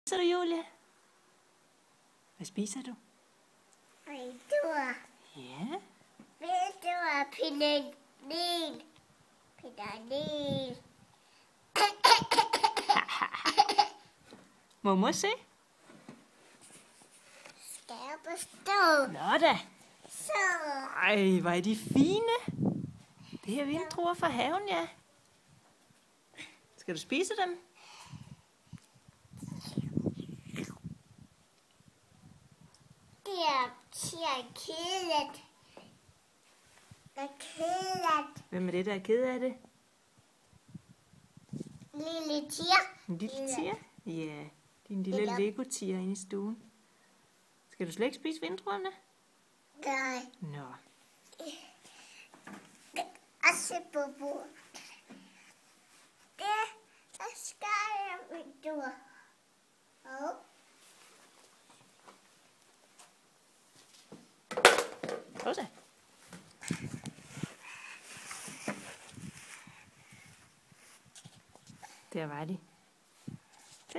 Spiser du, Julie? Hvad spiser du? Vinduer. Ja. Vinduer. Pinanil. Pinanil. Må mor se? Skal jeg bestå? Nå da. Så. Ej, hvor er de fine. Det er vindruer fra haven, ja. Skal du spise dem? Det er kedeligt. Det er kedeligt. Hvem er det, der er ked af det? Lille tiger. En lille tiger? Ja, din lille Eller- Lego-tiger inde i stuen. Skal du slet ikke spise vindruerne? Nej. Nå. Også på bordet. Det er vinduer. Og Prøv så. Der var de. Se.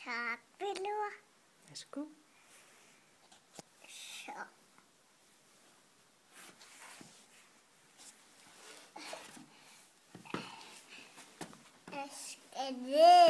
tak, Billur. Værsgo. Så. Jeg skal ned.